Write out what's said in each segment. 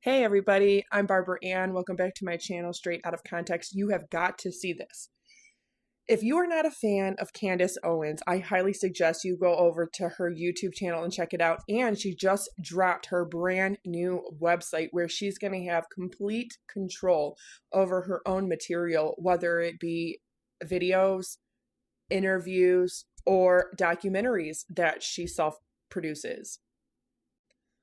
Hey everybody, I'm Barbara Ann. Welcome back to my channel, Straight Out of Context. You have got to see this. If you are not a fan of Candace Owens, I highly suggest you go over to her YouTube channel and check it out. And she just dropped her brand new website where she's going to have complete control over her own material, whether it be videos, interviews, or documentaries that she self-produces.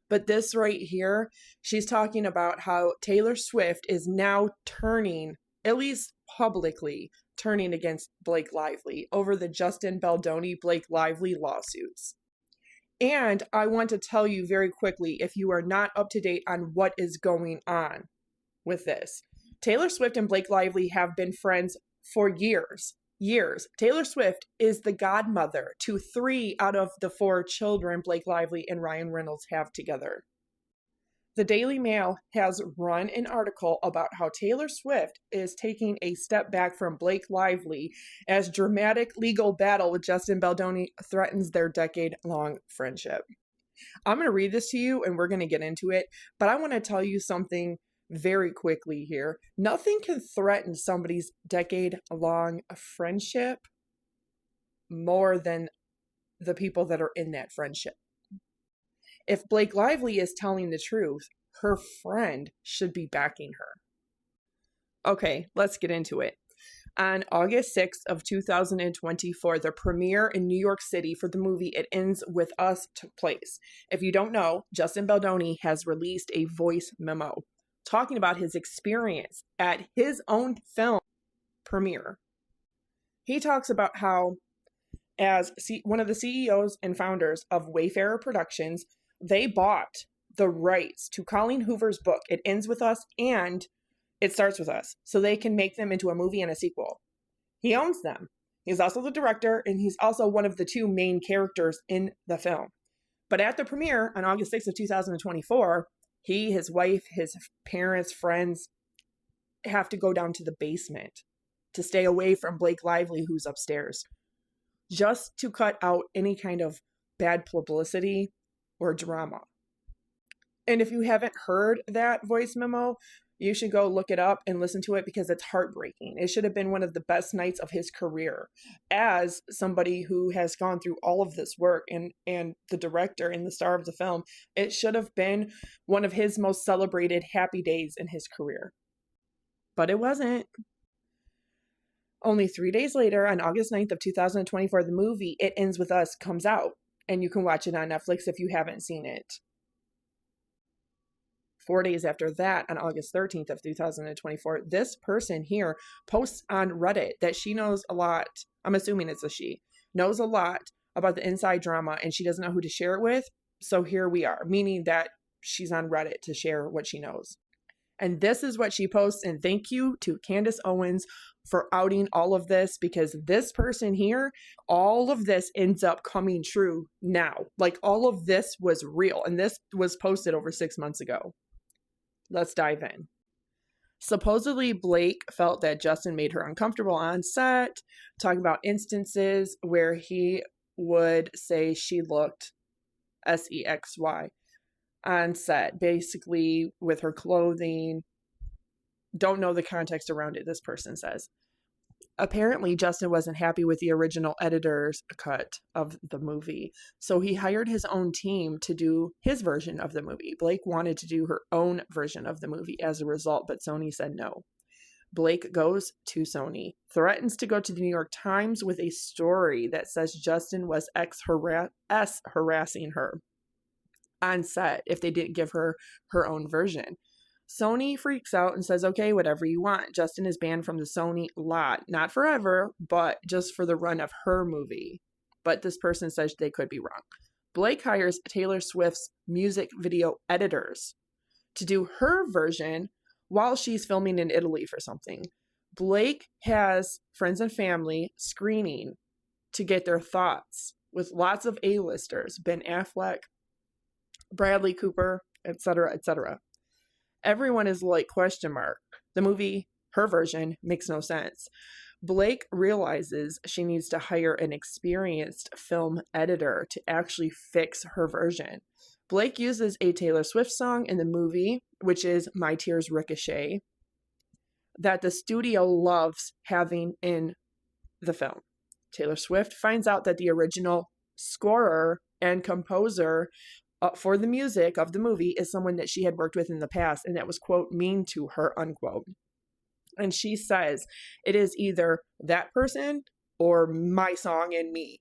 But this right here, she's talking about how Taylor Swift is now turning, at least publicly, turning against Blake Lively over the Justin Baldoni-Blake Lively lawsuits. And I want to tell you very quickly, if you are not up to date on what is going on with this, Taylor Swift and Blake Lively have been friends for years. Taylor Swift is the godmother to 3 out of the 4 children Blake Lively and Ryan Reynolds have together. The Daily Mail has run an article about how Taylor Swift is taking a step back from Blake Lively as dramatic legal battle with Justin Baldoni threatens their decade-long friendship. I'm going to read this to you and we're going to get into it, but I want to tell you something very quickly here. Nothing can threaten somebody's decade-long friendship more than the people that are in that friendship. If Blake Lively is telling the truth, her friend should be backing her. Okay, let's get into it. On August 6th of 2024, the premiere in New York City for the movie It Ends With Us took place. If you don't know, Justin Baldoni has released a voice memo talking about his experience at his own film premiere. He talks about how, as one of the CEOs and founders of Wayfarer Productions, they bought the rights to Colleen Hoover's book, It Ends With Us, and It Starts With Us, so they can make them into a movie and a sequel. He owns them. He's also the director, and he's also one of the 2 main characters in the film. But at the premiere on August 6th of 2024, he, his wife, his parents, friends have to go down to the basement to stay away from Blake Lively, who's upstairs, just to cut out any kind of bad publicity or drama. And if you haven't heard that voice memo, you should go look it up and listen to it because it's heartbreaking. It should have been one of the best nights of his career as somebody who has gone through all of this work and the director and the star of the film. It should have been one of his most celebrated happy days in his career. But it wasn't. Only 3 days later, on August 9th of 2024, the movie It Ends With Us comes out, and you can watch it on Netflix if you haven't seen it. 4 days after that, on August 13th of 2024, this person here posts on Reddit that she knows a lot, I'm assuming it's a she, knows a lot about the inside drama and she doesn't know who to share it with. So here we are, meaning that she's on Reddit to share what she knows. And this is what she posts, and thank you to Candace Owens for outing all of this, because this person here, all of this ends up coming true now. Like, all of this was real, and this was posted over 6 months ago. Let's dive in. Supposedly, Blake felt that Justin made her uncomfortable on set, talking about instances where he would say she looked sexy on set, basically with her clothing. Don't know the context around it, this person says. Apparently, Justin wasn't happy with the original editor's cut of the movie, so he hired his own team to do his version of the movie. Blake wanted to do her own version of the movie as a result, but Sony said no. Blake goes to Sony, threatens to go to the New York Times with a story that says Justin was harassing her on set if they didn't give her her own version. Sony freaks out and says, okay, whatever you want. Justin is banned from the Sony lot. Not forever, but just for the run of her movie. But this person says they could be wrong. Blake hires Taylor Swift's music video editors to do her version while she's filming in Italy for something. Blake has friends and family screening to get their thoughts with lots of A-listers, Ben Affleck, Bradley Cooper, etc., etc. Everyone is like, question mark. The movie, her version, makes no sense. Blake realizes she needs to hire an experienced film editor to actually fix her version. Blake uses a Taylor Swift song in the movie, which is My Tears Ricochet, that the studio loves having in the film. Taylor Swift finds out that the original scorer and composer for the music of the movie is someone that she had worked with in the past, and that was, quote, mean to her, unquote. And she says, it is either that person or my song and me.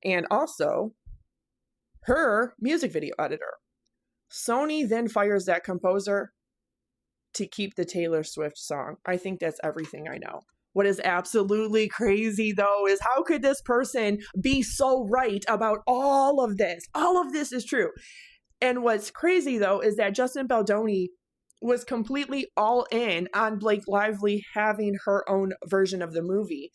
And also, her music video editor. Sony then fires that composer to keep the Taylor Swift song. I think that's everything I know. What is absolutely crazy, though, is how could this person be so right about all of this? All of this is true. And what's crazy, though, is that Justin Baldoni was completely all in on Blake Lively having her own version of the movie,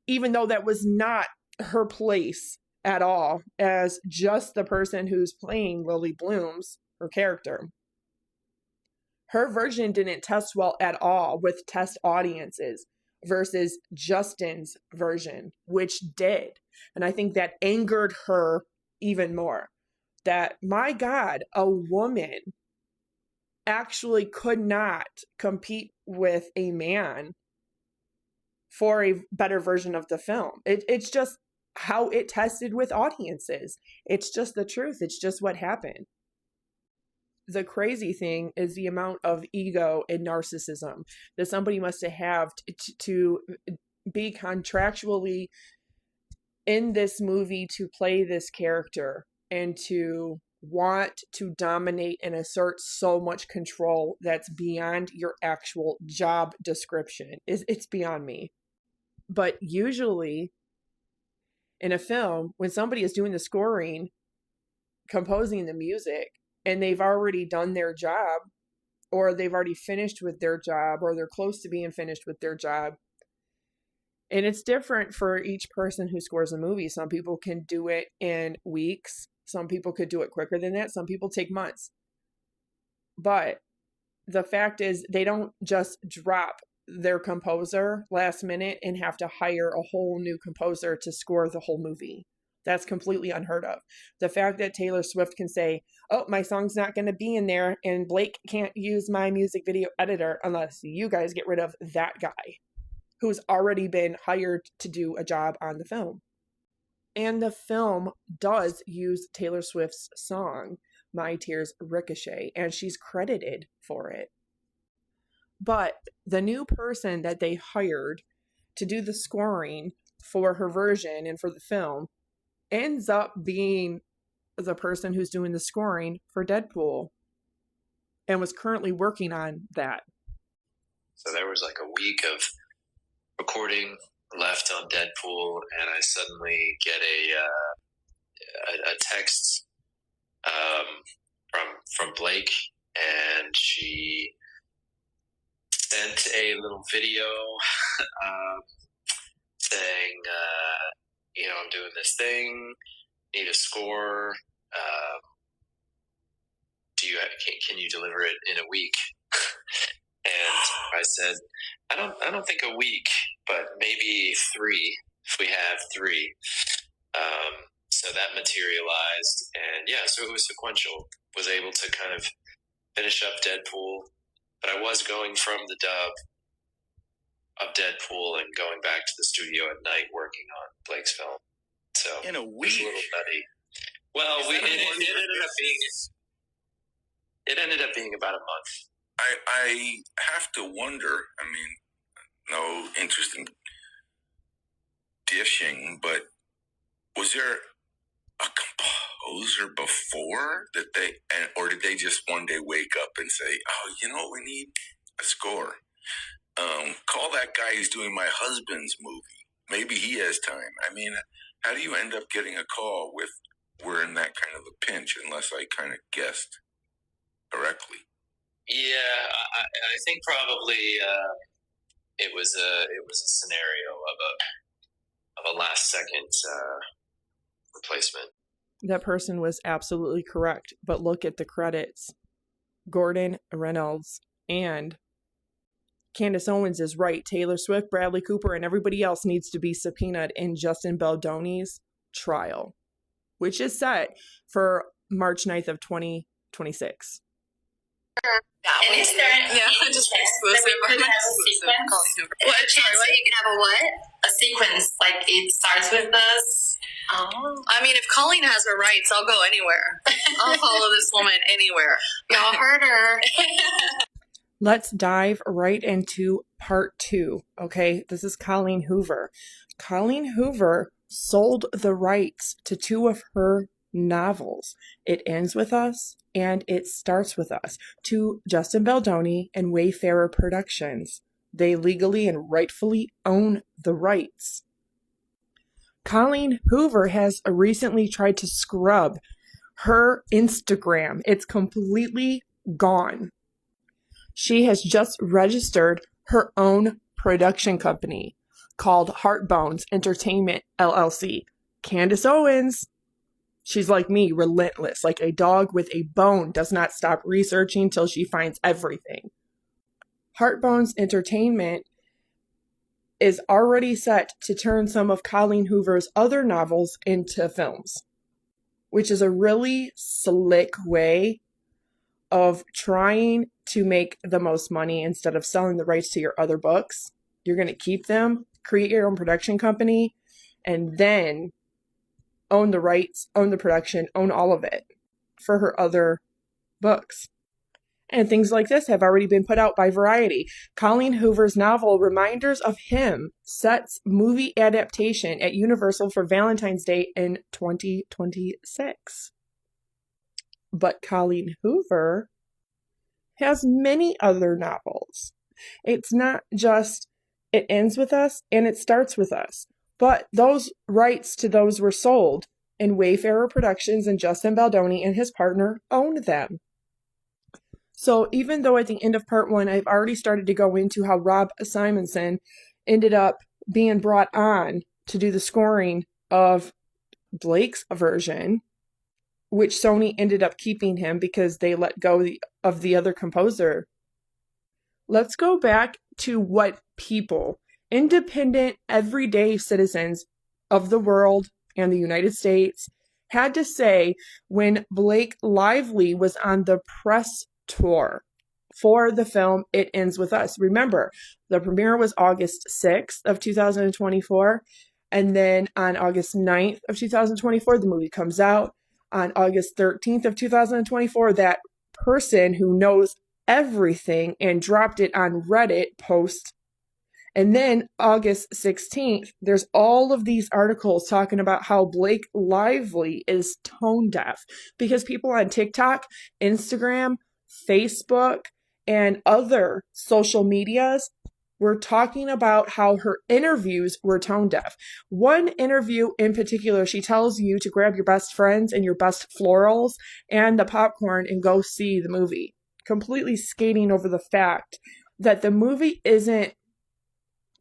even though that was not her place at all as just the person who's playing Lily Bloom's, her character. Her version didn't test well at all with test audiences versus Justin's version, which did. And I think that angered her even more. That, my God, a woman actually could not compete with a man for a better version of the film. It's just how it tested with audiences. It's just the truth. It's just what happened. The crazy thing is the amount of ego and narcissism that somebody must have to be contractually in this movie to play this character and to want to dominate and assert so much control that's beyond your actual job description. It's beyond me. But usually in a film, when somebody is doing the scoring, composing the music, and they've already done their job, or they've already finished with their job, or they're close to being finished with their job. And it's different for each person who scores a movie. Some people can do it in weeks. Some people could do it quicker than that. Some people take months. But the fact is, they don't just drop their composer last minute and have to hire a whole new composer to score the whole movie. That's completely unheard of. The fact that Taylor Swift can say, oh, my song's not going to be in there, and Blake can't use my music video editor unless you guys get rid of that guy who's already been hired to do a job on the film. And the film does use Taylor Swift's song, My Tears Ricochet, and she's credited for it. But the new person that they hired to do the scoring for her version and for the film ends up being the person who's doing the scoring for Deadpool and was currently working on that. So there was like a week of recording left on Deadpool, and I suddenly get a text from Blake, and she sent a little video saying, I'm doing this thing, need a score. Can you deliver it in a week? And I said, I don't think a week, but maybe 3 if we have 3. So that materialized, and so it was sequential. Was able to kind of finish up Deadpool, but I was going from the dub of Deadpool and going back to the studio at night working on Blake's film. So in a week, it was a little nutty. Well, it ended up being about a month. I have to wonder. I mean, no interest in dishing, but was there a composer before that or did they just one day wake up and say, "Oh, we need a score. Call that guy who's doing my husband's movie. Maybe he has time." I mean, how do you end up getting a call with we're in that kind of a pinch? Unless I kind of guessed correctly. Yeah, I think probably it was a scenario of a last second replacement. That person was absolutely correct, but look at the credits. Gordon Reynolds and Candace Owens is right. Taylor Swift, Bradley Cooper, and everybody else needs to be subpoenaed in Justin Baldoni's trial. which is set for March 9th of 2026. And is there just exclusive. that we could have a sequence? What? A chance that you can have a what? A sequence, like it starts with us. Oh. I mean, if Colleen has her rights, I'll go anywhere. I'll follow this woman anywhere. Y'all heard her. Let's dive right into part 2. Okay, this is Colleen Hoover. Colleen Hoover sold the rights to 2 of her novels. It Ends With Us and It Starts With Us to Justin Baldoni and Wayfarer Productions. They legally and rightfully own the rights. Colleen Hoover has recently tried to scrub her Instagram. It's completely gone. She has just registered her own production company called Heartbones Entertainment, LLC. Candace Owens, she's like me, relentless, like a dog with a bone, does not stop researching till she finds everything. Heartbones Entertainment is already set to turn some of Colleen Hoover's other novels into films, which is a really slick way of trying to make the most money. Instead of selling the rights to your other books, you're going to keep them, create your own production company, and then own the rights, own the production, own all of it for her other books. And things like this have already been put out by Variety. Colleen Hoover's novel Reminders of Him sets movie adaptation at Universal for Valentine's Day in 2026. But Colleen Hoover has many other novels. It's not just It Ends With Us and It Starts With Us, but those rights to those were sold, and Wayfarer Productions and Justin Baldoni and his partner owned them. So even though at the end of part 1, I've already started to go into how Rob Simonson ended up being brought on to do the scoring of Blake's version, which Sony ended up keeping him because they let go of the other composer. Let's go back to what people, independent, everyday citizens of the world and the United States, had to say when Blake Lively was on the press tour for the film It Ends With Us. Remember, the premiere was August 6th of 2024, and then on August 9th of 2024, the movie comes out. On August 13th of 2024, that person who knows everything and dropped it on Reddit post. And then August 16th, there's all of these articles talking about how Blake Lively is tone deaf because people on TikTok, Instagram, Facebook, and other social medias were talking about how her interviews were tone deaf. One interview in particular, she tells you to grab your best friends and your best florals and the popcorn and go see the movie, completely skating over the fact that the movie isn't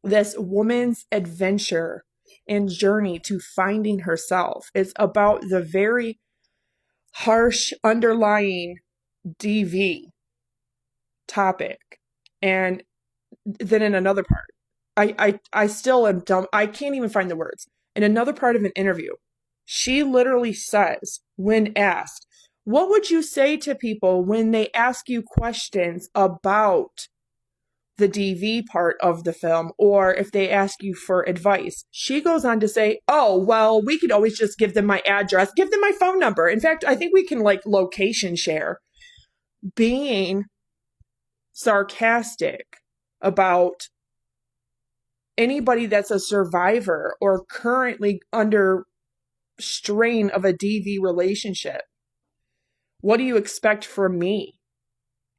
this woman's adventure and journey to finding herself. It's about the very harsh underlying DV topic. And then in another part, I still am dumb. I can't even find the words. In another part of an interview, she literally says, when asked, what would you say to people when they ask you questions about the DV part of the film, or if they ask you for advice? She goes on to say, oh, well, we could always just give them my address, give them my phone number. In fact, I think we can location share. Being sarcastic about anybody that's a survivor or currently under strain of a DV relationship. What do you expect from me?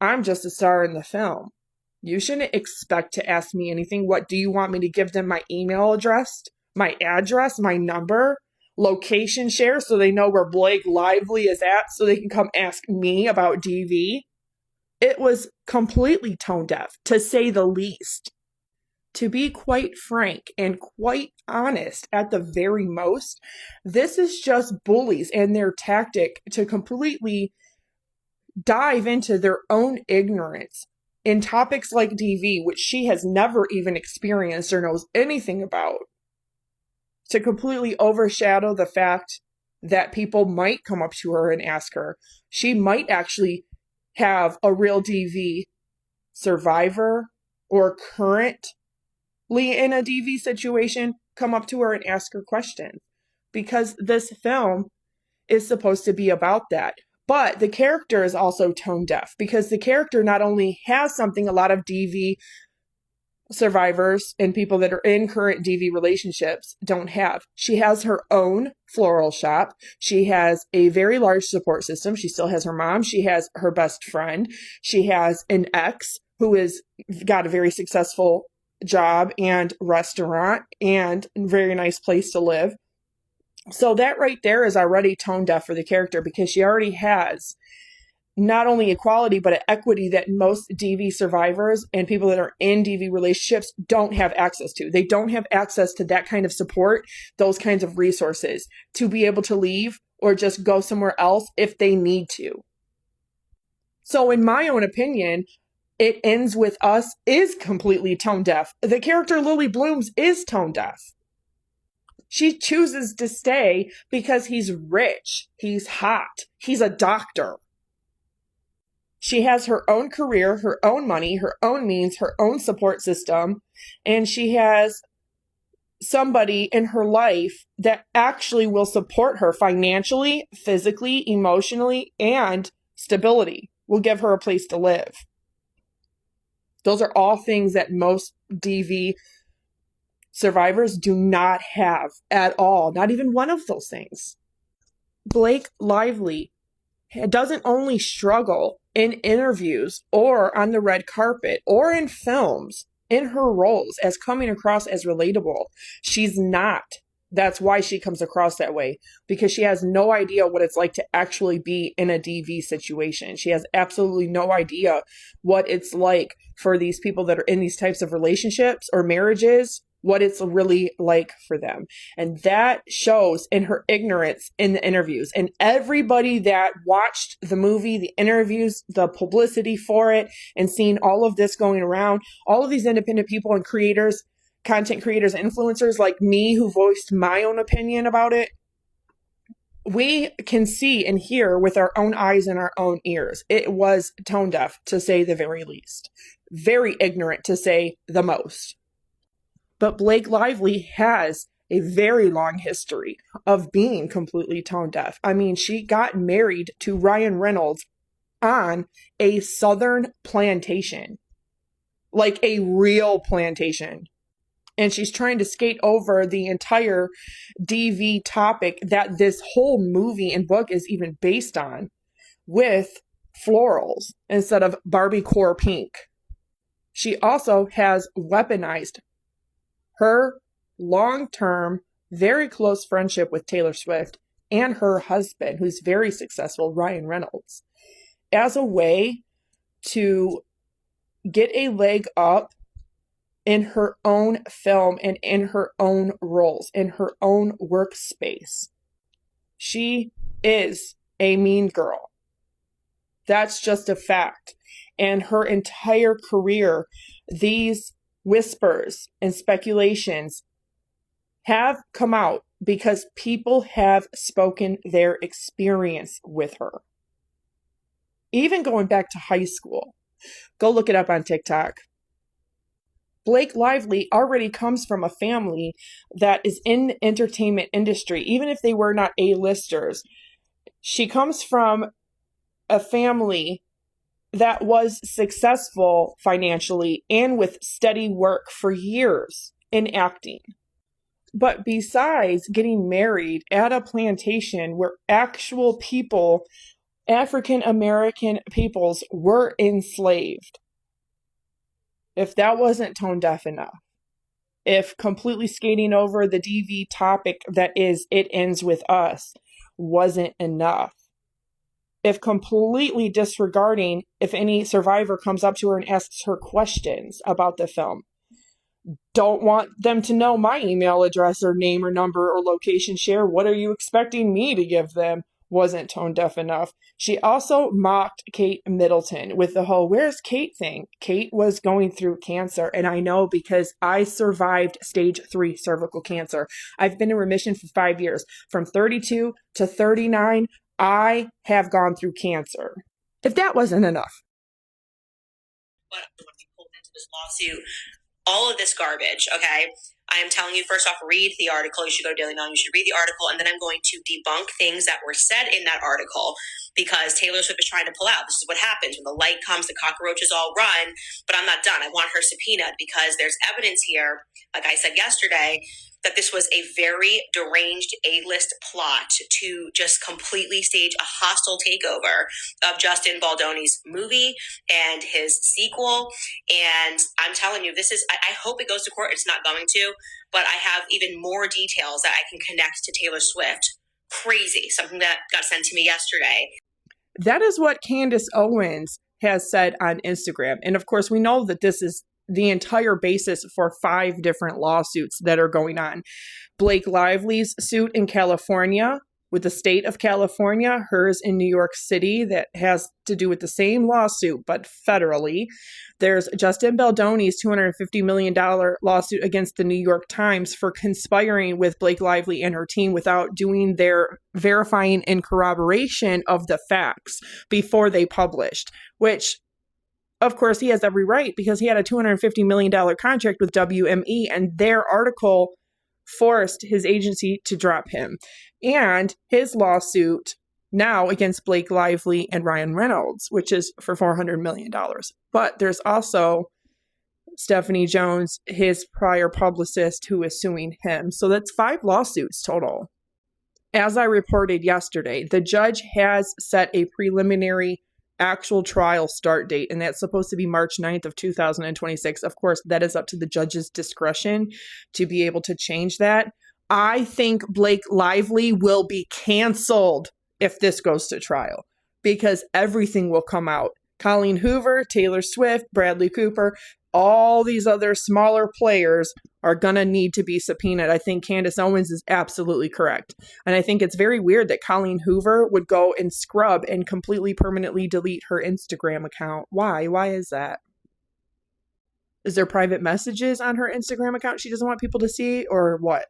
I'm just a star in the film. You shouldn't expect to ask me anything. What do you want me to give them? My email address, my address, my number, location share so they know where Blake Lively is at so they can come ask me about DV? It was completely tone deaf, to say the least. To be quite frank and quite honest at the very most, this is just bullies and their tactic to completely dive into their own ignorance in topics like DV, which she has never even experienced or knows anything about, to completely overshadow the fact that people might come up to her and ask her. She might actually have a real DV survivor or currently in a DV situation come up to her and ask her questions, because this film is supposed to be about that. But the character is also tone deaf, because the character not only has something a lot of DV survivors and people that are in current DV relationships don't have. She has her own floral shop. She has a very large support system. She still has her mom. She has her best friend. She has an ex who has got a very successful job and restaurant and a very nice place to live. So that right there is already tone deaf for the character, because she already has not only equality, but an equity that most DV survivors and people that are in DV relationships don't have access to. They don't have access to that kind of support, those kinds of resources to be able to leave or just go somewhere else if they need to. So in my own opinion, It Ends With Us is completely tone deaf. The character Lily Blooms is tone deaf. She chooses to stay because he's rich, he's hot, he's a doctor. She has her own career, her own money, her own means, her own support system, and she has somebody in her life that actually will support her financially, physically, emotionally, and stability, will give her a place to live. Those are all things that most DV survivors do not have at all, not even one of those things. Blake Lively doesn't only struggle in interviews or on the red carpet or in films in her roles as coming across as relatable. She's not. That's why she comes across that way, because she has no idea what it's like to actually be in a DV situation. She has absolutely no idea what it's like for these people that are in these types of relationships or marriages, what it's really like for them. And that shows in her ignorance in the interviews. And everybody that watched the movie, the interviews, the publicity for it, and seeing all of this going around, all of these independent people and creators, content creators, influencers like me who voiced my own opinion about it, we can see and hear with our own eyes and our own ears. It was tone deaf, to say the very least. Very ignorant, to say the most. But Blake Lively has a very long history of being completely tone deaf. I mean, she got married to Ryan Reynolds on a southern plantation, like a real plantation. And she's trying to skate over the entire DV topic that this whole movie and book is even based on with florals instead of Barbie-core pink. She also has weaponized her long-term, very close friendship with Taylor Swift and her husband, who's very successful, Ryan Reynolds, as a way to get a leg up in her own film and in her own roles, in her own workspace. She is a mean girl. That's just a fact. And her entire career, these whispers and speculations have come out because people have spoken their experience with her. Even going back to high school. Go look it up on TikTok. Blake Lively already comes from a family that is in the entertainment industry, even if they were not A-listers. She comes from a family that was successful financially and with steady work for years in acting. But besides getting married at a plantation where actual people, African American peoples, were enslaved, if that wasn't tone deaf enough, if completely skating over the DV topic that is It Ends With Us wasn't enough, if completely disregarding if any survivor comes up to her and asks her questions about the film, don't want them to know my email address or name or number or location share, what are you expecting me to give them? wasn't tone deaf enough. She also mocked Kate Middleton with the whole "where's Kate" thing. Kate was going through cancer, and I know because I survived stage 3 cervical cancer. I've been in remission for 5 years. From 32 to 39, I have gone through cancer. If that wasn't enough. But when we pulled into this lawsuit, all of this garbage, okay? I am telling you, first off, read the article. You should go to Daily Mail. You should read the article. And then I'm going to debunk things that were said in that article because Taylor Swift is trying to pull out. This is what happens when the light comes, the cockroaches all run. But I'm not done. I want her subpoenaed because there's evidence here, like I said yesterday, that this was a very deranged A-list plot to just completely stage a hostile takeover of Justin Baldoni's movie and his sequel. And I'm telling you, this is, I hope it goes to court. It's not going to, but I have even more details that I can connect to Taylor Swift. Crazy. Something that got sent to me yesterday. That is what Candace Owens has said on Instagram. And of course, we know that this is the entire basis for 5 different lawsuits that are going on. Blake Lively's suit in California with the state of California, hers in New York City that has to do with the same lawsuit, but federally. There's Justin Baldoni's $250 million lawsuit against the New York Times for conspiring with Blake Lively and her team without doing their verifying and corroboration of the facts before they published, which of course, he has every right because he had a $250 million contract with WME, and their article forced his agency to drop him. And his lawsuit now against Blake Lively and Ryan Reynolds, which is for $400 million. But there's also Stephanie Jones, his prior publicist, who is suing him. So that's 5 lawsuits total. As I reported yesterday, the judge has set a preliminary actual trial start date, and that's supposed to be March 9th of 2026. Of course, that is up to the judge's discretion to be able to change that. I think Blake Lively will be canceled if this goes to trial because everything will come out. Colleen Hoover, Taylor Swift, Bradley Cooper, all these other smaller players are going to need to be subpoenaed. I think Candace Owens is absolutely correct. And I think it's very weird that Colleen Hoover would go and scrub and completely permanently delete her Instagram account. Why? Why is that? Is there private messages on her Instagram account she doesn't want people to see, or what?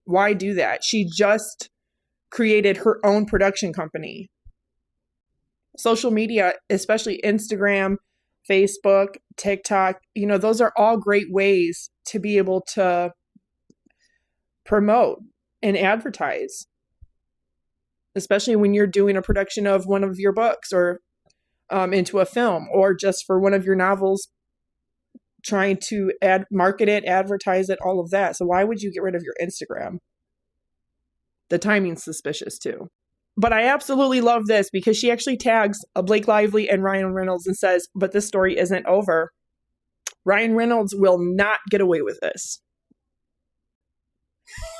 Why do that? She just created her own production company. Social media, especially Instagram, Facebook, TikTok, those are all great ways to be able to promote and advertise, especially when you're doing a production of one of your books or into a film, or just for one of your novels, trying to market it, advertise it, all of that. So why would you get rid of your Instagram? The timing's suspicious too. But I absolutely love this because she actually tags Blake Lively and Ryan Reynolds and says, but this story isn't over. Ryan Reynolds will not get away with this.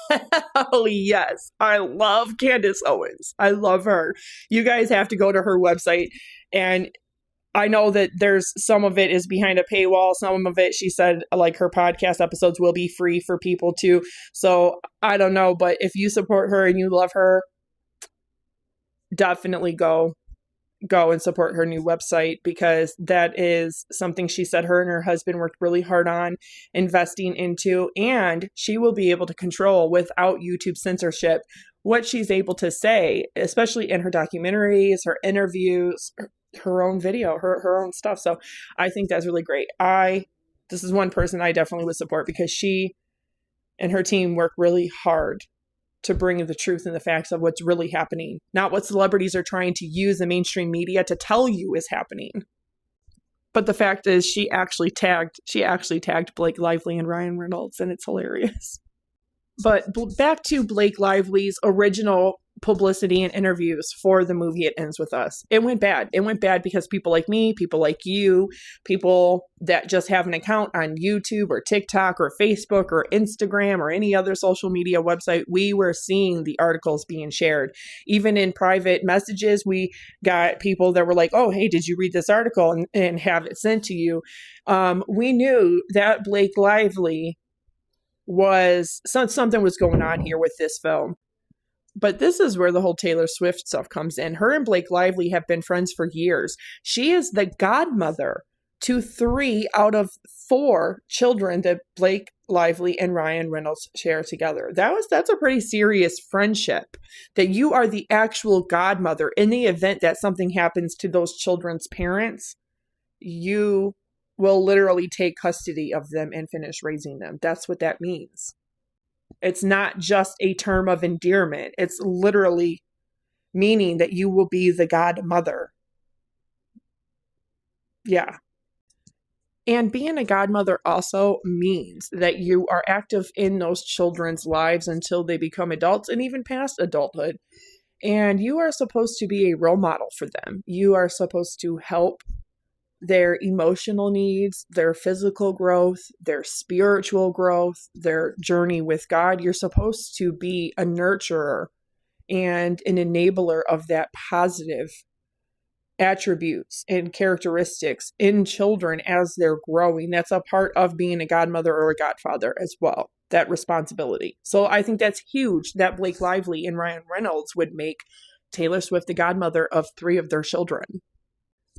Hell yes. I love Candace Owens. I love her. You guys have to go to her website, and I know that there's some of it is behind a paywall. Some of it, she said, like her podcast episodes will be free for people too. So I don't know, but if you support her and you love her, definitely go and support her new website, because that is something she said her and her husband worked really hard on investing into, and she will be able to control without YouTube censorship what she's able to say, especially in her documentaries, her interviews, her own video, her own stuff. So I think that's really great. This is one person I definitely would support because she and her team work really hard to bring the truth and the facts of what's really happening, not what celebrities are trying to use the mainstream media to tell you is happening. But the fact is, she actually tagged Blake Lively and Ryan Reynolds, and it's hilarious. But back to Blake Lively's original publicity and interviews for the movie It Ends With Us. It went bad. It went bad because people like me, people like you, people that just have an account on YouTube or TikTok or Facebook or Instagram or any other social media website, we were seeing the articles being shared. Even in private messages, we got people that were like, oh, hey, did you read this article, and have it sent to you. We knew that Blake Lively something was going on here with this film. But this is where the whole Taylor Swift stuff comes in. Her and Blake Lively have been friends for years. She is the godmother to 3 out of 4 children that Blake Lively and Ryan Reynolds share together. That's a pretty serious friendship, that you are the actual godmother. In the event that something happens to those children's parents, you will literally take custody of them and finish raising them. That's what that means. It's not just a term of endearment. It's literally meaning that you will be the godmother. Yeah. And being a godmother also means that you are active in those children's lives until they become adults and even past adulthood. And you are supposed to be a role model for them. You are supposed to help their emotional needs, their physical growth, their spiritual growth, their journey with God. You're supposed to be a nurturer and an enabler of that positive attributes and characteristics in children as they're growing. That's a part of being a godmother or a godfather as well, that responsibility. So I think that's huge that Blake Lively and Ryan Reynolds would make Taylor Swift the godmother of 3 of their children.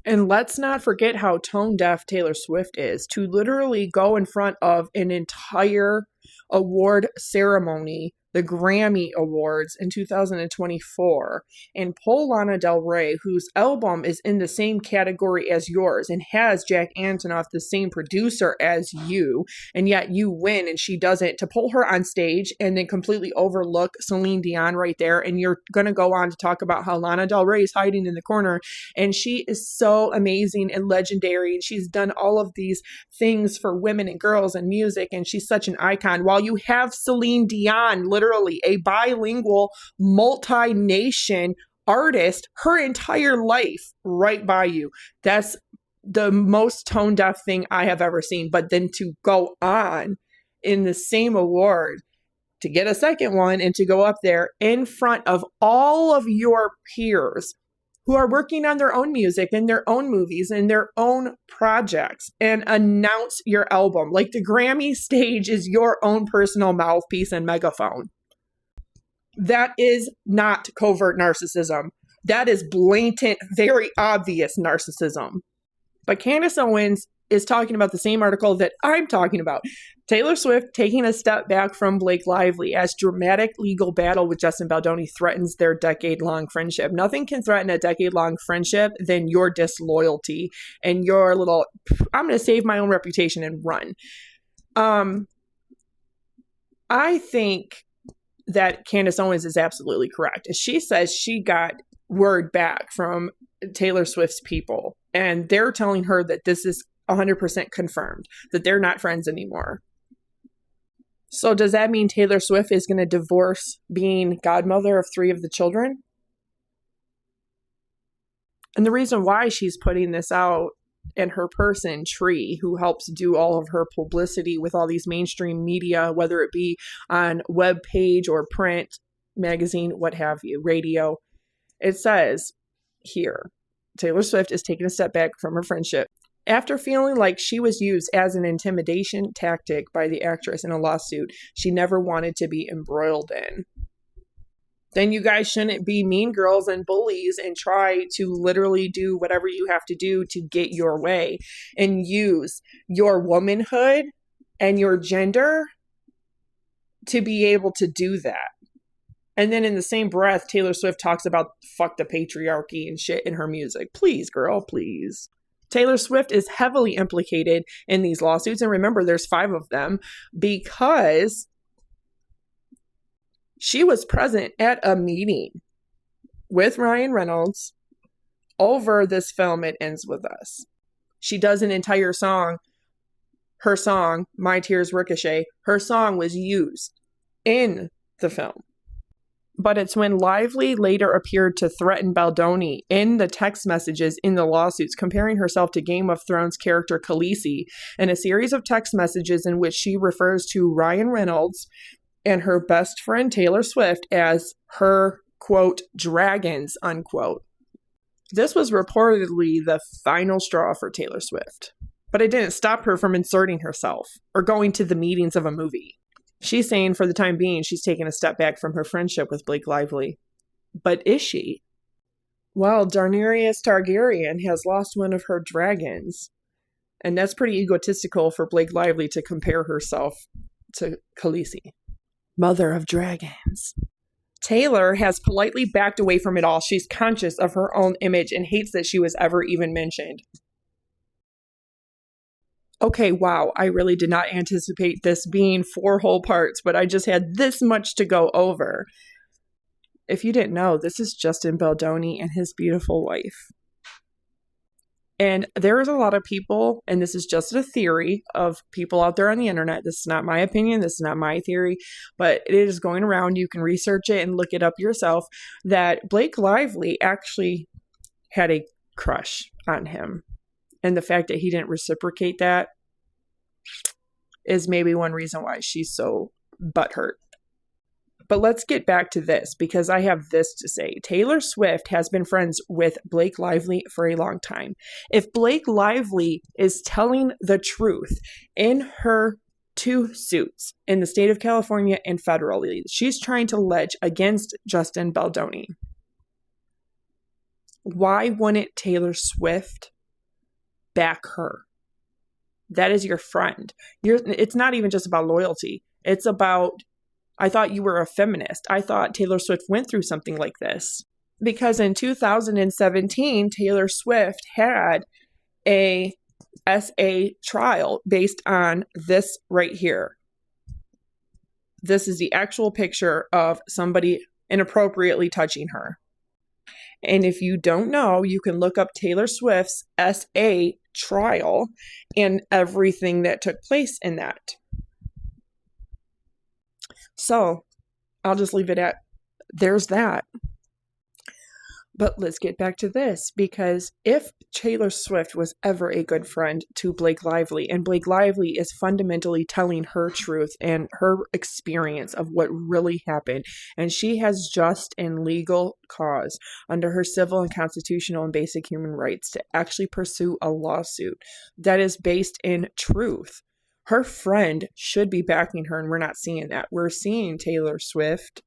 And let's not forget how tone deaf Taylor Swift is, to literally go in front of an entire award ceremony, the Grammy Awards in 2024, and pull Lana Del Rey, whose album is in the same category as yours and has Jack Antonoff, the same producer as you, and yet you win and she doesn't, to pull her on stage and then completely overlook Celine Dion right there. And you're going to go on to talk about how Lana Del Rey is hiding in the corner, and she is so amazing and legendary, and she's done all of these things for women and girls and music, and she's such an icon, while you have Celine Dion, literally a bilingual, multi-nation artist, her entire life right by you. That's the most tone deaf thing I have ever seen. But then to go on in the same award, to get a second one, and to go up there in front of all of your peers who are working on their own music and their own movies and their own projects, and announce your album. Like, the Grammy stage is your own personal mouthpiece and megaphone. That is not covert narcissism. That is blatant, very obvious narcissism. But Candace Owens is talking about the same article that I'm talking about. Taylor Swift taking a step back from Blake Lively as dramatic legal battle with Justin Baldoni threatens their decade-long friendship. Nothing can threaten a decade-long friendship than your disloyalty and your little, I'm going to save my own reputation and run. I think that Candace Owens is absolutely correct. She says she got word back from Taylor Swift's people, and they're telling her that this is 100% confirmed, that they're not friends anymore. So does that mean Taylor Swift is going to divorce being godmother of 3 of the children? And the reason why she's putting this out in her person, Tree, who helps do all of her publicity with all these mainstream media, whether it be on web page or print, magazine, what have you, radio, it says here, Taylor Swift is taking a step back from her friendship after feeling like she was used as an intimidation tactic by the actress in a lawsuit she never wanted to be embroiled in. Then you guys shouldn't be mean girls and bullies and try to literally do whatever you have to do to get your way and use your womanhood and your gender to be able to do that. And then in the same breath, Taylor Swift talks about fuck the patriarchy and shit in her music. Please, girl, please. Taylor Swift is heavily implicated in these lawsuits. And remember, there's 5 of them because she was present at a meeting with Ryan Reynolds over this film, It Ends With Us. She does an entire song. Her song, My Tears Ricochet, her song was used in the film. But it's when Lively later appeared to threaten Baldoni in the text messages in the lawsuits, comparing herself to Game of Thrones character Khaleesi in a series of text messages in which she refers to Ryan Reynolds and her best friend Taylor Swift as her, quote, dragons, unquote. This was reportedly the final straw for Taylor Swift, but it didn't stop her from inserting herself or going to the meetings of a movie. She's saying for the time being, she's taking a step back from her friendship with Blake Lively. But is she? Well, Daenerys Targaryen has lost one of her dragons. And that's pretty egotistical for Blake Lively to compare herself to Khaleesi, mother of dragons. Taylor has politely backed away from it all. She's conscious of her own image and hates that she was ever even mentioned. Okay, wow, I really did not anticipate this being 4 whole parts, but I just had this much to go over. If you didn't know, this is Justin Baldoni and his beautiful wife. And there's a lot of people, and this is just a theory of people out there on the internet. This is not my opinion. This is not my theory, but it is going around. You can research it and look it up yourself, that Blake Lively actually had a crush on him. And the fact that he didn't reciprocate that is maybe one reason why she's so butthurt. But let's get back to this, because I have this to say. Taylor Swift has been friends with Blake Lively for a long time. If Blake Lively is telling the truth in her 2 suits in the state of California and federally, she's trying to allege against Justin Baldoni. Why wouldn't Taylor Swift back her? That is your friend. It's not even just about loyalty. It's about, I thought you were a feminist. I thought Taylor Swift went through something like this. Because in 2017, Taylor Swift had a SA trial based on this right here. This is the actual picture of somebody inappropriately touching her. And if you don't know, you can look up Taylor Swift's SA trial and everything that took place in that. So I'll just leave it at there's that. But let's get back to this, because if Taylor Swift was ever a good friend to Blake Lively, and Blake Lively is fundamentally telling her truth and her experience of what really happened, and she has just and legal cause under her civil and constitutional and basic human rights to actually pursue a lawsuit that is based in truth, her friend should be backing her, and we're not seeing that. We're seeing Taylor Swift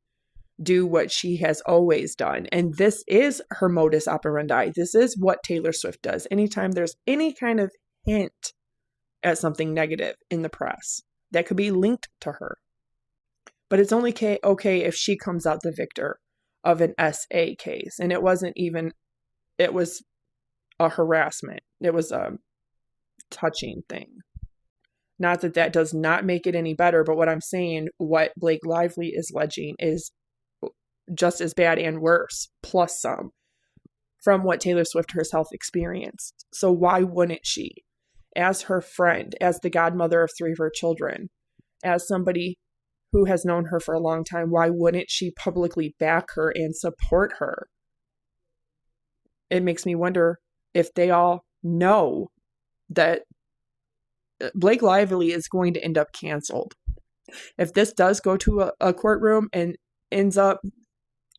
do what she has always done. And this is her modus operandi. This is what Taylor Swift does. Anytime there's any kind of hint at something negative in the press that could be linked to her. But it's only okay if she comes out the victor of an SA case. And it wasn't even, it was a harassment. It was a touching thing. Not that that does not make it any better, but what I'm saying, what Blake Lively is alleging is just as bad and worse, plus some, from what Taylor Swift herself experienced. So why wouldn't she, as her friend, as the godmother of 3 of her children, as somebody who has known her for a long time, why wouldn't she publicly back her and support her? It makes me wonder if they all know that Blake Lively is going to end up canceled. If this does go to a courtroom and ends up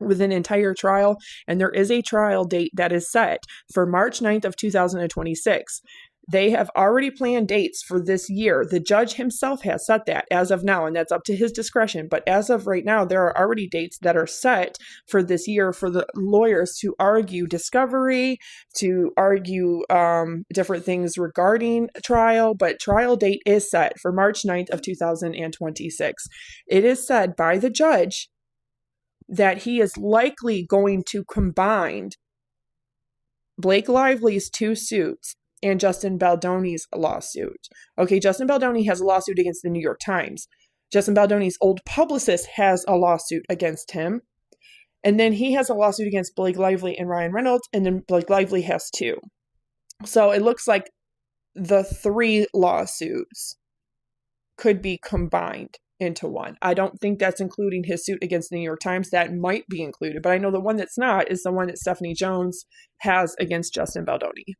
with an entire trial, and there is a trial date that is set for March 9th of 2026. They have already planned dates for this year. The judge himself has set that as of now, and that's up to his discretion. But as of right now, there are already dates that are set for this year for the lawyers to argue discovery, to argue different things regarding trial. But trial date is set for March 9th of 2026. It is said by the judge that he is likely going to combine Blake Lively's 2 suits and Justin Baldoni's lawsuit. Okay, Justin Baldoni has a lawsuit against the New York Times. Justin Baldoni's old publicist has a lawsuit against him. And then he has a lawsuit against Blake Lively and Ryan Reynolds, and then Blake Lively has 2. So it looks like the 3 lawsuits could be combined into one. I don't think that's including his suit against the New York Times. That might be included, but I know the one that's not is the one that Stephanie Jones has against Justin Baldoni.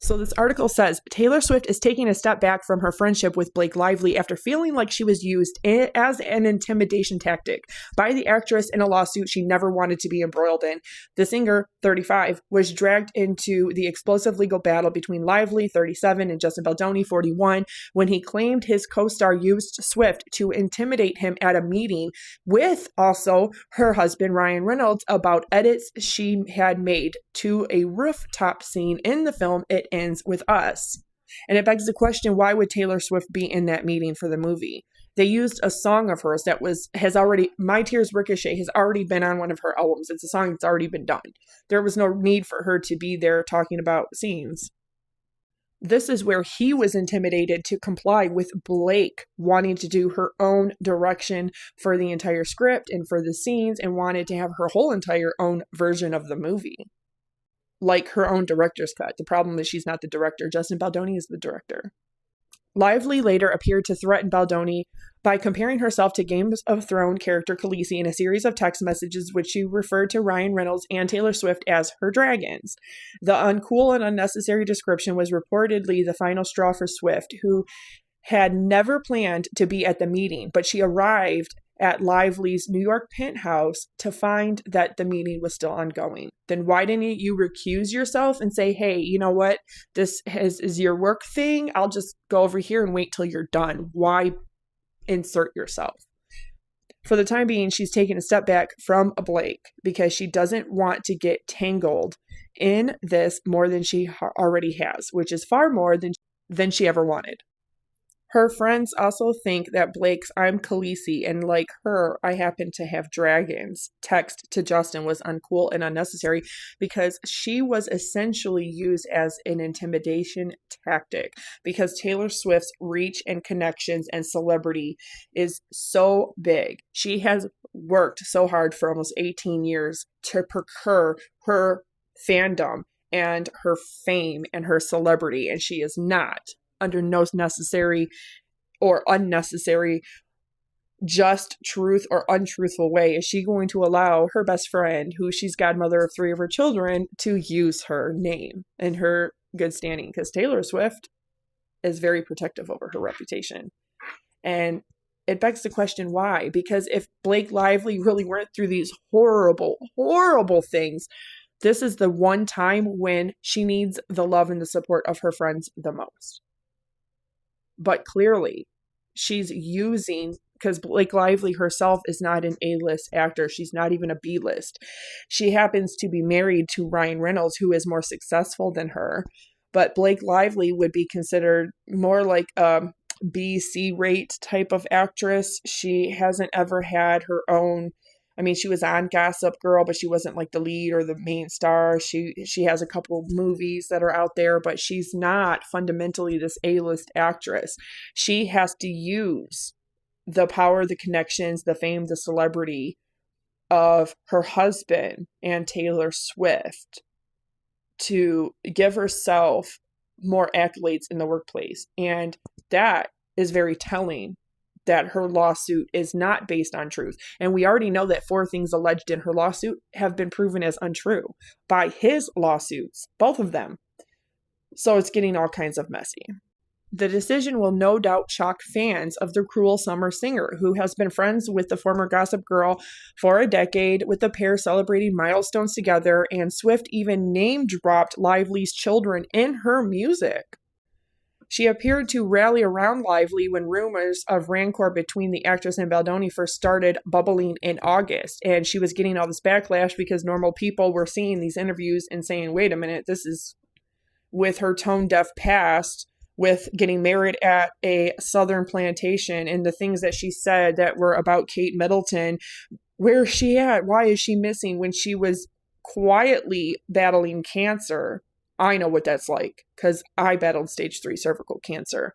So this article says, Taylor Swift is taking a step back from her friendship with Blake Lively after feeling like she was used as an intimidation tactic by the actress in a lawsuit she never wanted to be embroiled in. The singer, 35, was dragged into the explosive legal battle between Lively, 37, and Justin Baldoni, 41, when he claimed his co-star used Swift to intimidate him at a meeting with also her husband, Ryan Reynolds, about edits she had made to a rooftop scene in the film It Ends With Us. And it begs the question, why would Taylor Swift be in that meeting for the movie? They used a song of hers that My Tears Ricochet has already been on one of her albums. It's a song that's already been done. There was no need for her to be there talking about scenes. This is where he was intimidated to comply with Blake wanting to do her own direction for the entire script and for the scenes, and wanted to have her whole entire own version of the movie. Like her own director's cut. The problem is she's not the director. Justin Baldoni is the director. Lively later appeared to threaten Baldoni by comparing herself to Game of Thrones character Khaleesi in a series of text messages which she referred to Ryan Reynolds and Taylor Swift as her dragons. The uncool and unnecessary description was reportedly the final straw for Swift, who had never planned to be at the meeting, but she arrived at Lively's New York penthouse to find that the meeting was still ongoing. Then why didn't you recuse yourself and say, hey, you know what? This is your work thing. I'll just go over here and wait till you're done. Why insert yourself? For the time being, she's taken a step back from Blake because she doesn't want to get tangled in this more than she already has, which is far more than she ever wanted. Her friends also think that Blake's I'm Khaleesi and like her, I happen to have dragons text to Justin was uncool and unnecessary because she was essentially used as an intimidation tactic because Taylor Swift's reach and connections and celebrity is so big. She has worked so hard for almost 18 years to procure her fandom and her fame and her celebrity, and she is not under no necessary or unnecessary just truth or untruthful way is she going to allow her best friend, who she's godmother of 3 of her children, to use her name and her good standing, because Taylor Swift is very protective over her reputation. And it begs the question why, because if Blake Lively really went through these horrible, horrible things, this is the one time when she needs the love and the support of her friends the most. But clearly, she's using, because Blake Lively herself is not an A-list actor. She's not even a B-list. She happens to be married to Ryan Reynolds, who is more successful than her. But Blake Lively would be considered more like a B-C rate type of actress. She hasn't ever had her own. I mean, she was on Gossip Girl, but she wasn't like the lead or the main star. She has a couple of movies that are out there, but she's not fundamentally this A-list actress. She has to use the power, the connections, the fame, the celebrity of her husband and Taylor Swift to give herself more accolades in the workplace. And that is very telling, that her lawsuit is not based on truth. And we already know that 4 things alleged in her lawsuit have been proven as untrue by his lawsuits, both of them. So it's getting all kinds of messy. The decision will no doubt shock fans of the Cruel Summer singer, who has been friends with the former Gossip Girl for a decade, with the pair celebrating milestones together, and Swift even name-dropped Lively's children in her music. She appeared to rally around Lively when rumors of rancor between the actress and Baldoni first started bubbling in August, and she was getting all this backlash because normal people were seeing these interviews and saying, wait a minute, this is with her tone-deaf past, with getting married at a southern plantation, and the things that she said that were about Kate Middleton. Where is she at? Why is she missing when she was quietly battling cancer? I know what that's like because I battled stage 3 cervical cancer.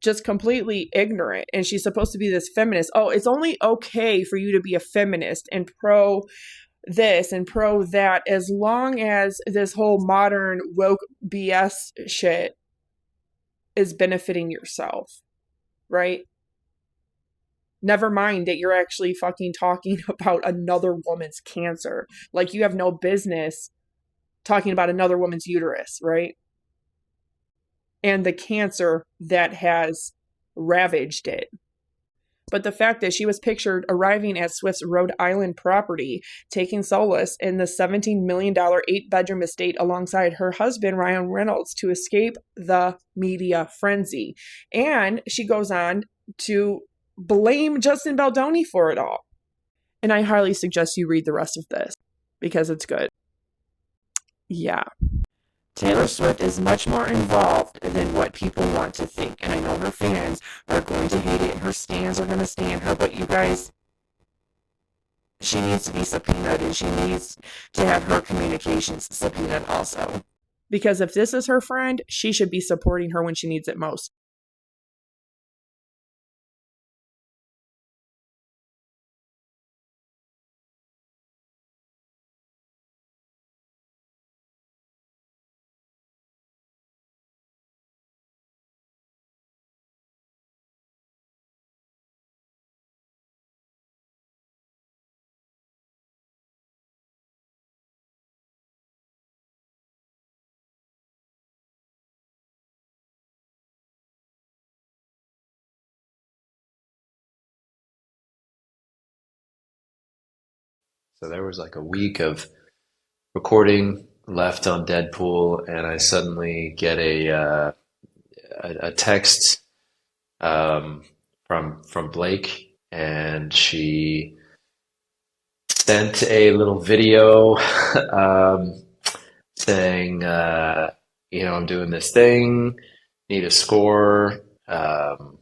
Just completely ignorant. And she's supposed to be this feminist. Oh, it's only okay for you to be a feminist and pro this and pro that as long as this whole modern woke BS shit is benefiting yourself, right? Never mind that you're actually fucking talking about another woman's cancer. Like, you have no business talking about another woman's uterus, right? and the cancer that has ravaged it. But the fact that she was pictured arriving at Swift's Rhode Island property, taking solace in the $17 million 8-bedroom estate alongside her husband, Ryan Reynolds, to escape the media frenzy. And she goes on to blame Justin Baldoni for it all. And I highly suggest you read the rest of this because it's good. Yeah. Taylor Swift is much more involved than what people want to think. And I know her fans are going to hate it and her stans are going to stand her. But you guys, she needs to be subpoenaed and she needs to have her communications subpoenaed also. Because if this is her friend, she should be supporting her when she needs it most. So there was like a week of recording left on Deadpool, and I suddenly get a text from Blake, and she sent a little video saying, I'm doing this thing, need a score. Can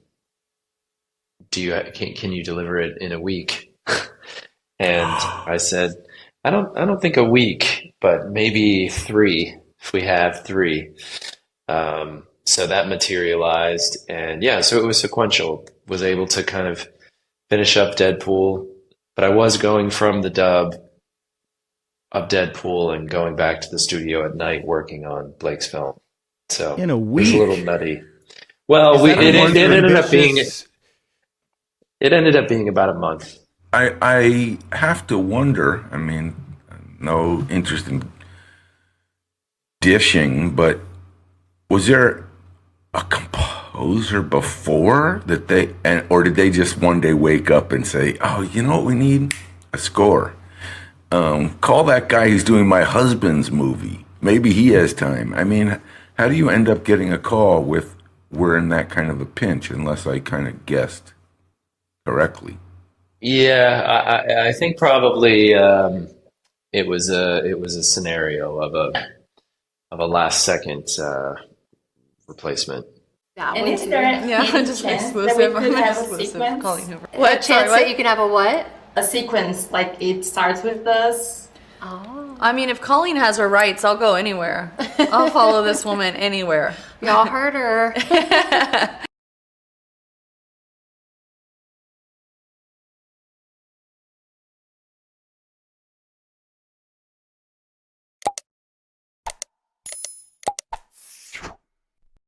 you deliver it in a week? And I said, I don't think a week, but maybe 3 if we have 3. So that materialized, and yeah, so it was sequential. Was able to kind of finish up Deadpool, but I was going from the dub of Deadpool and going back to the studio at night working on Blake's film. So in a it was week, a little nutty. Well, it ended up being about a month. I have to wonder, I mean, no interest in dishing, but was there a composer before that or did they just one day wake up and say, oh, you know what we need? A score. Call that guy who's doing my husband's movie. Maybe he has time. I mean, how do you end up getting a call with we're in that kind of a pinch, unless I kind of guessed correctly? Yeah, I think probably it was a scenario of a last second replacement. Yeah, And is there any just chance exclusive. that we could I'm have a exclusive. sequence? Calling Hoover. A What? chance Sorry, that what? you can have a what? A sequence, like it starts with this. Oh. I mean, if Colleen has her rights, I'll go anywhere. I'll follow this woman anywhere. Y'all heard her.